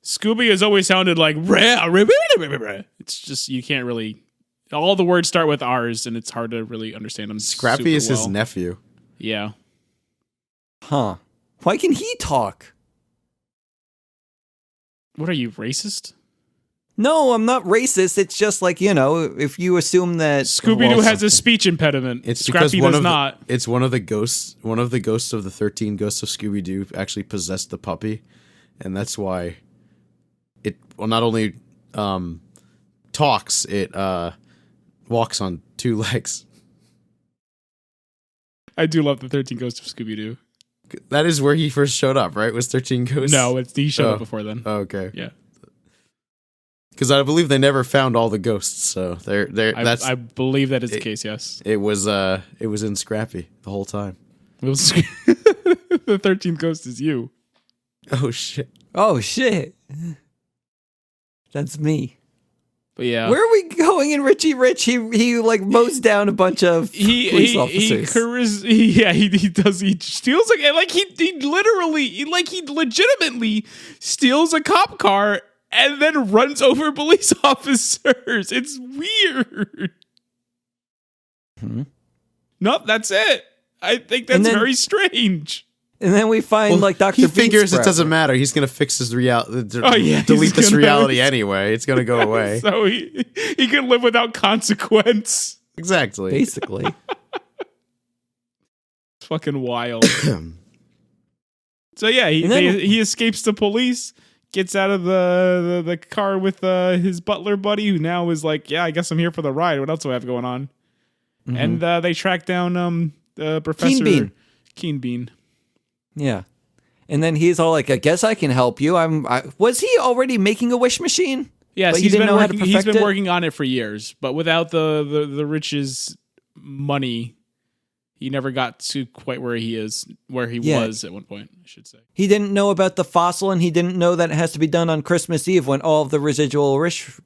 Scooby has always sounded like. It's just you can't really. All the words start with R's, and it's hard to really understand them. Scrappy is his nephew. Yeah. Huh? Why can he talk? What are you, racist? No, I'm not racist. It's just like, if you assume that Scooby-Doo has a speech impediment. It's Scrappy because does not. It's one of the ghosts of the 13 ghosts of Scooby-Doo actually possessed the puppy, and that's why it not only talks, it walks on two legs. I do love the 13 Ghosts of Scooby-Doo. That is where he first showed up, right? Was 13 Ghosts? No, he showed up before then. Oh, okay. Yeah. Because I believe they never found all the ghosts, so I believe that is the case. Yes, it was in Scrappy the whole time. It was the 13th ghost is you. Oh shit! Oh shit! That's me. But yeah. Where are we going in Richie Rich? He like mows down a bunch of police officers. He does. He steals he legitimately steals a cop car and then runs over police officers. It's weird. Nope, that's it. I think that's very strange. And then we find Dr. He Beats figures it forever. doesn't matter. He's gonna fix his reality. Delete this reality anyway. It's gonna go away. So he can live without consequence. Exactly. Basically. It's fucking wild. So yeah, he escapes the police, gets out of the car with his butler buddy, who now is like, yeah, I guess I'm here for the ride. What else do I have going on? And they track down Professor Keen Bean. Yeah. And then he's all like, I guess I can help you. Was he already making a wish machine? Yes, but he's been working on it for years, but without the Rich's money, he never got to quite where he was at one point, I should say. He didn't know about the fossil, and he didn't know that it has to be done on Christmas Eve when all of the residual wish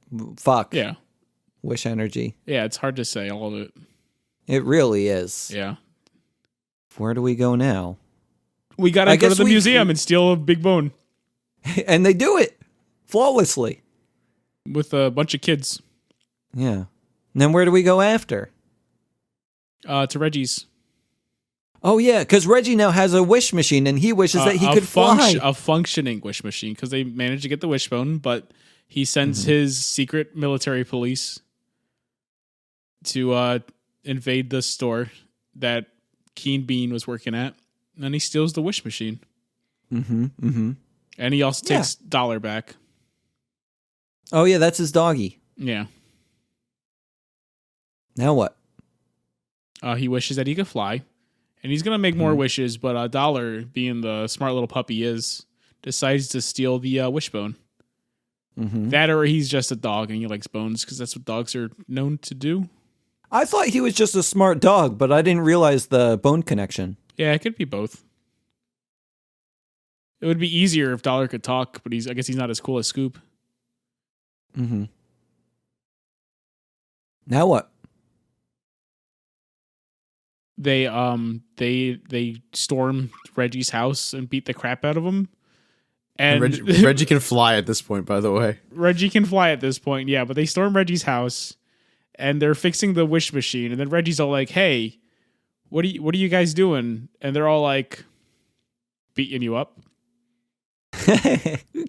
energy. Yeah, it's hard to say all of it. It really is. Yeah. Where do we go now? We gotta go to the museum and steal a big bone. And they do it flawlessly. With a bunch of kids. Yeah. And then where do we go after? To Reggie's. Oh, yeah, because Reggie now has a wish machine, and he wishes that he could fly. A functioning wish machine, because they managed to get the wishbone, but he sends his secret military police to invade the store that Keen Bean was working at. And he steals the wish machine. And he also takes Dollar back. Oh, yeah, that's his doggy. Yeah. Now what? He wishes that he could fly. And he's going to make more wishes, but Dollar, being the smart little puppy is, decides to steal the wishbone. That or he's just a dog and he likes bones, because that's what dogs are known to do. I thought he was just a smart dog, but I didn't realize the bone connection. Yeah, it could be both. It would be easier if Dollar could talk, but I guess he's not as cool as Scoop. Now what? They storm Reggie's house and beat the crap out of him. And Reggie can fly at this point, by the way. Reggie can fly at this point, yeah, but they storm Reggie's house and they're fixing the wish machine, and then Reggie's all like, "Hey, what are you guys doing?" And they're all like, "Beating you up."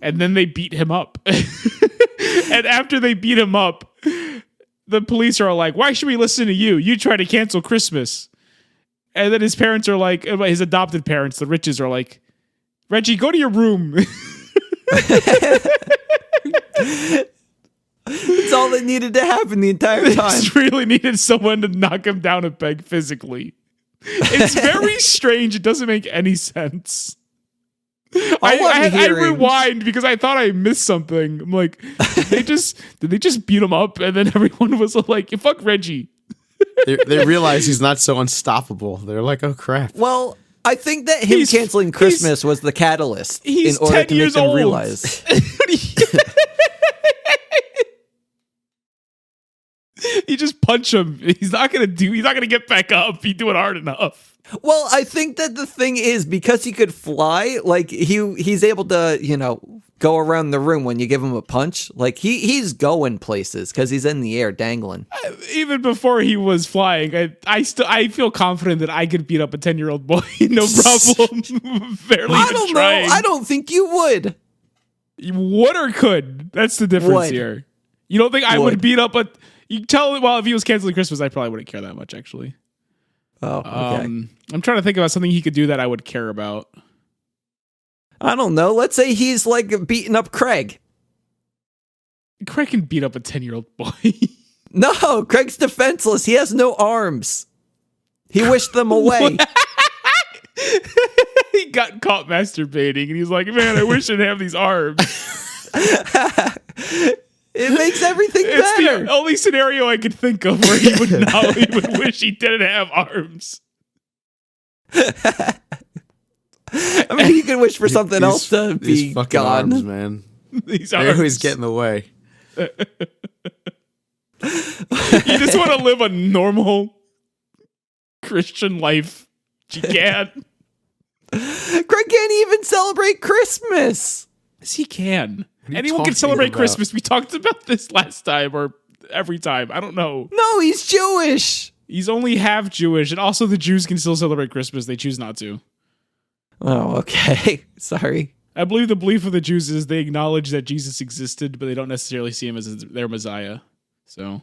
And then they beat him up. And after they beat him up, the police are all like, "Why should we listen to you? You try to cancel Christmas." And then his parents are like, his adopted parents, the Riches, are like, "Reggie, go to your room." It's all that needed to happen the entire time. Just really needed someone to knock him down a peg physically. It's very strange. It doesn't make any sense. I rewind because I thought I missed something. I'm like, did they just beat him up? And then everyone was like, "Fuck Reggie." They realize he's not so unstoppable. They're like, "Oh crap." Well, I think that him canceling Christmas was the catalyst in order 10 to make years them old. realize. You just punch him. He's not gonna get back up. You do it hard enough. Well, I think that the thing is, because he could fly, like he's able to, go around the room when you give him a punch. Like he's going places because he's in the air dangling. Even before he was flying, I feel confident that I could beat up a 10-year-old boy, no problem. Barely I even don't trying. know. I don't think you would. You would or could. That's the difference here. You don't think I would beat up a... You tell... Well, if he was canceling Christmas, I probably wouldn't care that much, actually. Oh, okay. I'm trying to think about something he could do that I would care about. I don't know. Let's say he's like beating up Craig. Craig can beat up a 10-year-old boy. No, Craig's defenseless. He has no arms. He wished them away. He got caught masturbating, and he's like, "Man, I wish I'd have these arms." It makes everything better. It's the only scenario I could think of where he would wish he didn't have arms. I mean, you can wish for something else to be these fucking gone. arms, man. These They arms. always get in the way. You just want to live a normal Christian life. You can't. Craig can't even celebrate Christmas. Yes, he can. are you Anyone can talking celebrate about? Christmas. We talked about this last time or every time. I don't know. No, he's Jewish. He's only half Jewish, and also the Jews can still celebrate Christmas. They choose not to. Oh, okay. Sorry. I believe the belief of the Jews is they acknowledge that Jesus existed, but they don't necessarily see him as their Messiah. So,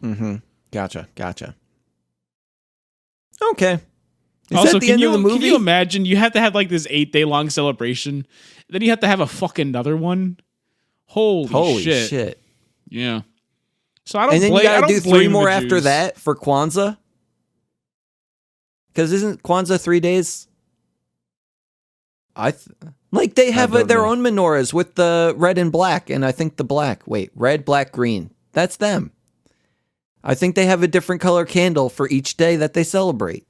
Gotcha. Okay. Is also, that the end of the movie? Can you imagine? You have to have like this 8-day long celebration, then you have to have a fucking another one. Holy shit! Yeah. So I don't. And then you I gotta don't do 3 blame more the after Jews. that for Kwanzaa. Because isn't Kwanzaa 3 days? Like they have don't their know. own menorahs with the red and black, and I think the black. Wait, red, black, green. That's them. I think they have a different color candle for each day that they celebrate.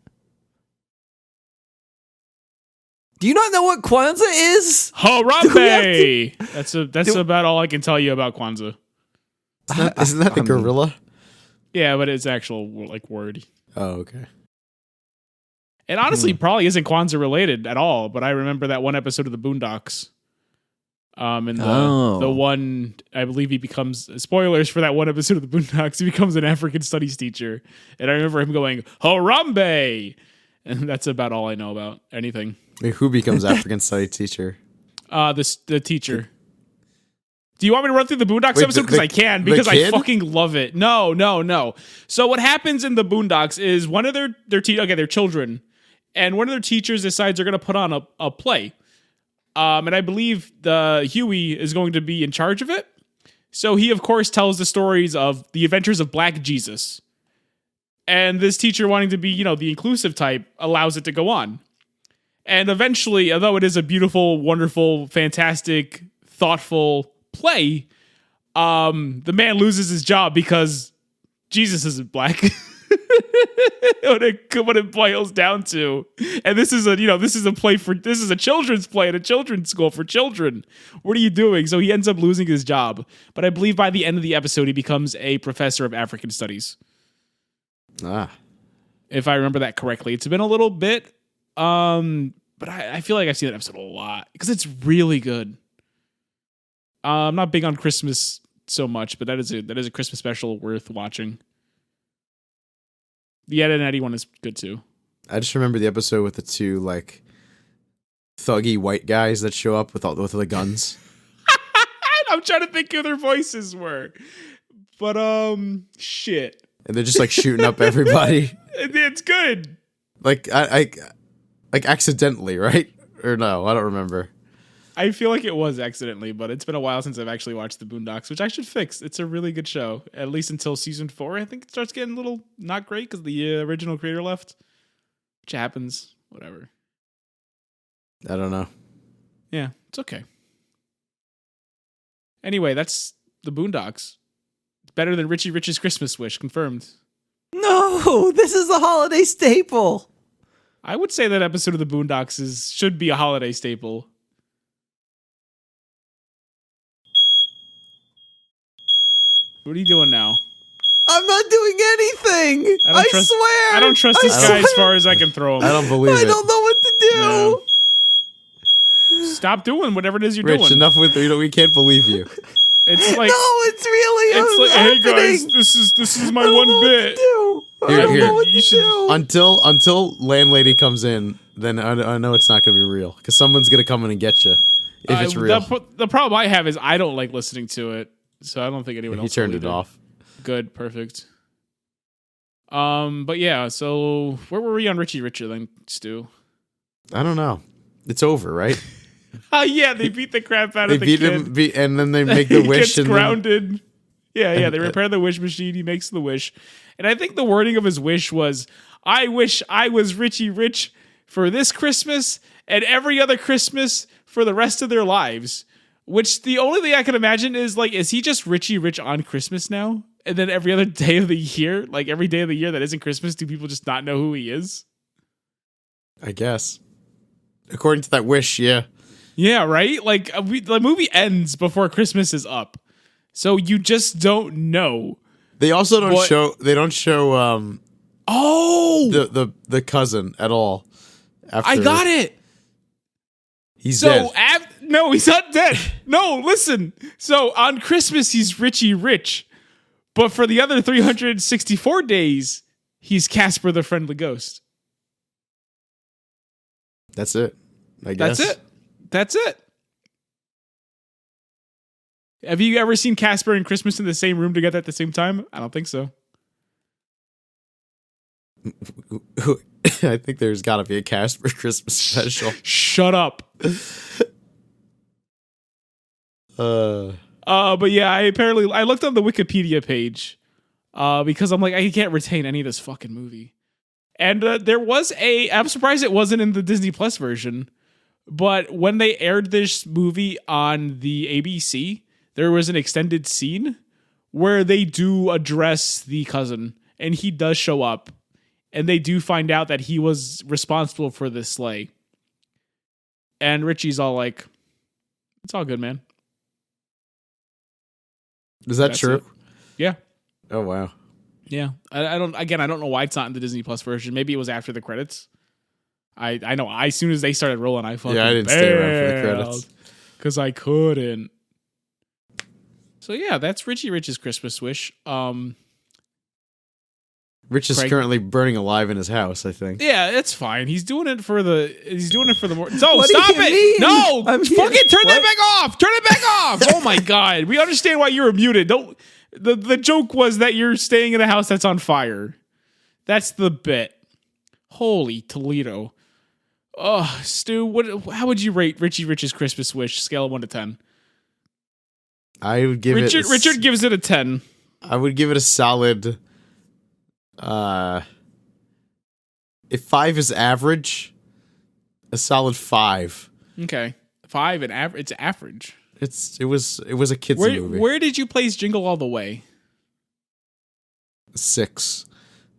Do you not know what Kwanzaa is? Harambe! That's about all I can tell you about Kwanzaa. Isn't that the gorilla? Yeah, but it's actual like word. Oh, okay. It honestly probably isn't Kwanzaa related at all, but I remember that one episode of the Boondocks. And the one, I believe he becomes, spoilers for that one episode of the Boondocks, he becomes an African studies teacher. And I remember him going, Harambe! And that's about all I know about anything. Wait, who becomes African study teacher? The teacher. Do you want me to run through the Boondocks Wait, episode? Because I can, because I kid? fucking love it. No. So what happens in the Boondocks is one of they're children, and one of their teachers decides they're going to put on a play. And I believe the Huey is going to be in charge of it. So he, of course, tells the stories of the adventures of Black Jesus. And this teacher, wanting to be, the inclusive type, allows it to go on. And eventually, although it is a beautiful, wonderful, fantastic, thoughtful play, the man loses his job because Jesus isn't black. what it boils down to. And this is a children's play at a children's school for children. What are you doing? So he ends up losing his job. But I believe by the end of the episode, he becomes a professor of African studies. If I remember that correctly. It's been a little bit, but I feel like I've seen that episode a lot because it's really good. I'm not big on Christmas so much, but that is a Christmas special worth watching. The Ed and Eddie one is good too. I just remember the episode with the 2 like thuggy white guys that show up with the guns. I'm trying to think who their voices were, but shit. And they're just like shooting up everybody. It's good. Like I like accidentally, right? Or no, I don't remember. I feel like it was accidentally, but it's been a while since I've actually watched the Boondocks, which I should fix. It's a really good show, at least until season 4. I think it starts getting a little not great because the original creator left, which happens. Whatever. I don't know. Yeah, it's okay. Anyway, that's the Boondocks. It's better than Richie Rich's Christmas Wish, confirmed. No, this is a holiday staple. I would say that episode of the Boondocks should be a holiday staple. What are you doing now? I'm not doing anything. I swear. I don't trust this guy as far as I can throw him. I don't believe I it. don't know what to do. Stop doing whatever it is you're Rich, doing. enough with we can't believe you. It's like No, it's really it's like, hey happening. guys, this is my I don't one know bit. What to do. I don't Here, know what you to should- do. Until landlady comes in, then I know it's not gonna be real because someone's gonna come in and get you if it's real. The problem I have is I don't like listening to it, so I don't think anyone He else. turned will it either. off. Good, perfect. But yeah, so where were we on Richie Richer then, Stu? I don't know. It's over, right? Oh yeah, they beat the crap out They of the beat kid. him, and then they make the He wish, gets and then, grounded. Yeah, they repair the wish machine. He makes the wish, and I think the wording of his wish was, "I wish I was Richie Rich for this Christmas and every other Christmas for the rest of their lives." Which the only thing I can imagine is like, is he just Richie Rich on Christmas now? And then every other day of the year, like every day of the year that isn't Christmas, do people just not know who he is? I guess, according to that wish, yeah. Yeah, right? Like, the movie ends before Christmas is up. So you just don't know. They also don't What? show. They don't show the cousin at all. After I got it. He's dead. No, he's not dead. No, listen. So on Christmas, he's Richie Rich. But for the other 364 days, he's Casper the Friendly Ghost. That's it. I guess. That's it. Have you ever seen Casper and Christmas in the same room together at the same time? I don't think so. I think there's got to be a Casper Christmas special. Shut up. But yeah, I looked on the Wikipedia page because I'm like, I can't retain any of this fucking movie. And I'm surprised it wasn't in the Disney Plus version, but when they aired this movie on the ABC, there was an extended scene where they do address the cousin, and he does show up, and they do find out that he was responsible for this sleigh. And Richie's all like, it's all good, man. Is that true? It. Yeah. Oh, wow. Yeah. I don't know why it's not in the Disney Plus version. Maybe it was after the credits. I know as soon as they started rolling, I fucking I didn't stay around for the credits. Because I couldn't. So yeah, that's Richie Rich's Christmas wish. Rich is currently burning alive in his house, I think. Yeah, it's fine. He's doing it for the more. No, What stop do you it! mean? No, I'm fucking here. turn that What? back off! Turn it back off! Oh my god, we understand why you were muted. Don't. The joke was that you're staying in a house that's on fire. That's the bit. Holy Toledo. Oh, Stu, how would you rate Richie Rich's Christmas wish? Scale of 1 to 10. I would give it. Richard gives it a 10. I would give it a solid. If 5 is average, a solid 5. Okay, 5 and average. It's average. It was a kids movie. Where did you place Jingle All the Way? 6.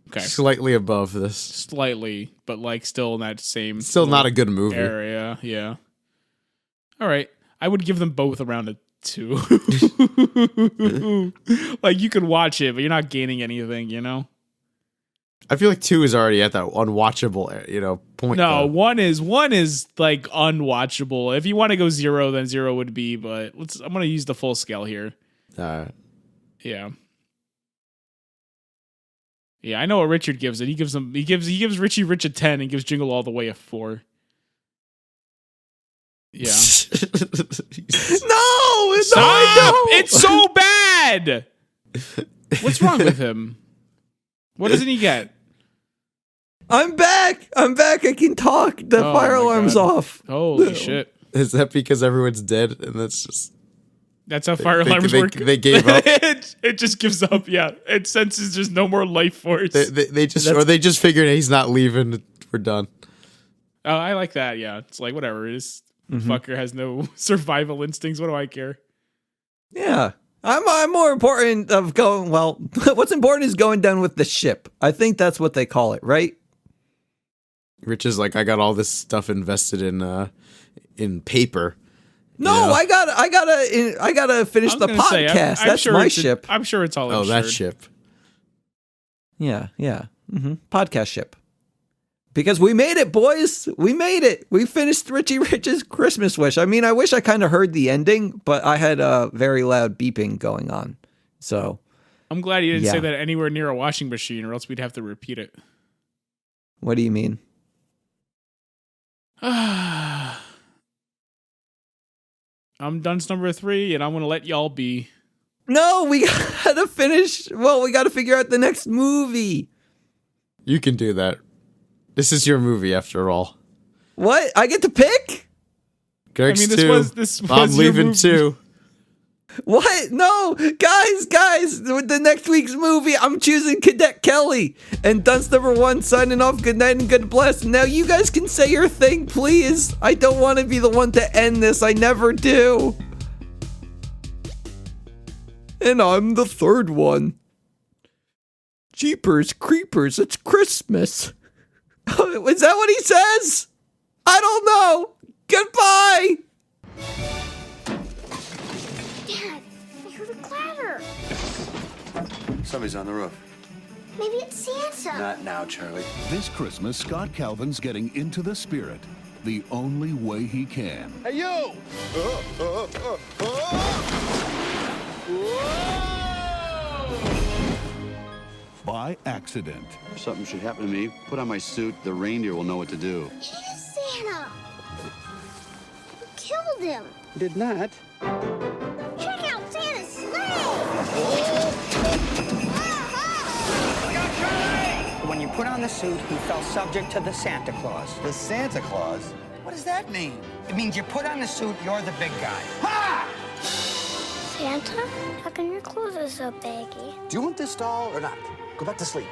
Okay, Slightly above this. slightly, but like still in that same. Still not a good movie. area. Yeah. All right, I would give them both around a 2. Like you could watch it, but you're not gaining anything, you know. I feel like 2 is already at that unwatchable, point. No, though. one is like unwatchable. If you want to go 0, then 0 would be. But I'm gonna use the full scale here. Yeah. Yeah, I know what Richard gives it. He gives Richie Rich a 10 and gives Jingle All the Way a 4. Yeah. No, Stop! It's so bad. What's wrong with him? What doesn't he get? I'm back. I can talk. The fire my alarm's God. off. Holy shit. Is that because everyone's dead and That's how fire alarms work. They gave up. it just gives up. Yeah, it senses there's no more life force. They just figured he's not leaving. We're done. Oh, I like that. Yeah, it's like whatever. This fucker has no survival instincts. What do I care? Yeah. I'm more important of going, well, what's important is going down with the ship. I think that's what they call it, right? Rich is like, I got all this stuff invested in paper. No, I gotta finish the podcast. I'm That's sure my ship. I'm sure it's all Oh, insured. that ship. Yeah. Podcast ship. Because we made it, boys. We made it. We finished Richie Rich's Christmas wish. I mean, I wish I kind of heard the ending, but I had a very loud beeping going on. So I'm glad you didn't say that anywhere near a washing machine, or else we'd have to repeat it. What do you mean? I'm dunce number 3, and I'm gonna let y'all be. No, we gotta finish. Well, we gotta figure out the next movie. You can do that. This is your movie, after all. What? I get to pick? Greg's this 2. was I'm your leaving movie. 2. What? No, guys, with the next week's movie, I'm choosing Cadet Kelly. And Dunce number 1 signing off. Good night and good bless. Now you guys can say your thing, please. I don't want to be the one to end this. I never do. And I'm the 3rd one. Jeepers creepers, it's Christmas. Is that what he says? I don't know. Goodbye. Dad, I heard a clatter. Somebody's on the roof. Maybe it's Santa. Not now, Charlie. This Christmas, Scott Calvin's getting into the spirit the only way he can. Hey, you! By accident. If something should happen to me, put on my suit. The reindeer will know what to do. It is Santa. You killed him. Did not. Check out Santa's sleigh. When you put on the suit, you fell subject to the Santa Claus. The Santa Claus? What does that mean? It means you put on the suit, you're the big guy. Santa, how come your clothes are so baggy? Do you want this doll or not? Go back to sleep.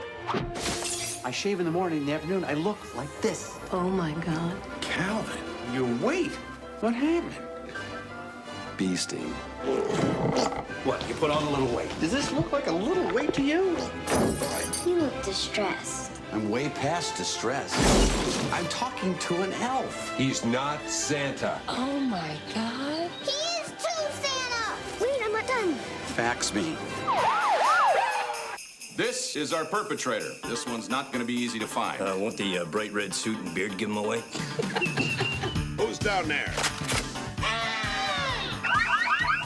I shave in the morning, in the afternoon, I look like this. Oh my God. Calvin, your weight. What happened? Bee sting. What, you put on a little weight? Does this look like a little weight to you? You look distressed. I'm way past distress. I'm talking to an elf. He's not Santa. Oh my God. He is too, Santa. Wait, I'm not done. Fax me. This is our perpetrator. This one's not going to be easy to find. Won't the bright red suit and beard give him away? Who's down there?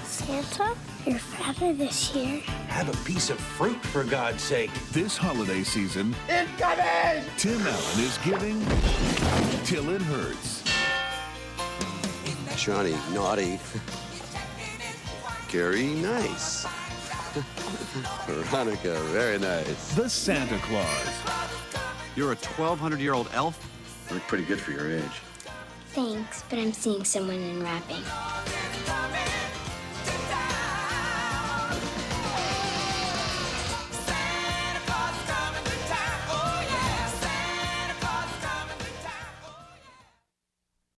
Santa, you're fatter this year. Have a piece of fruit, for God's sake. This holiday season, Incoming! Tim Allen is giving till it hurts. Johnny, naughty. Gary, nice. Veronica, very nice. The Santa Claus. You're a 1,200-year-old elf? You look pretty good for your age. Thanks, but I'm seeing someone in wrapping.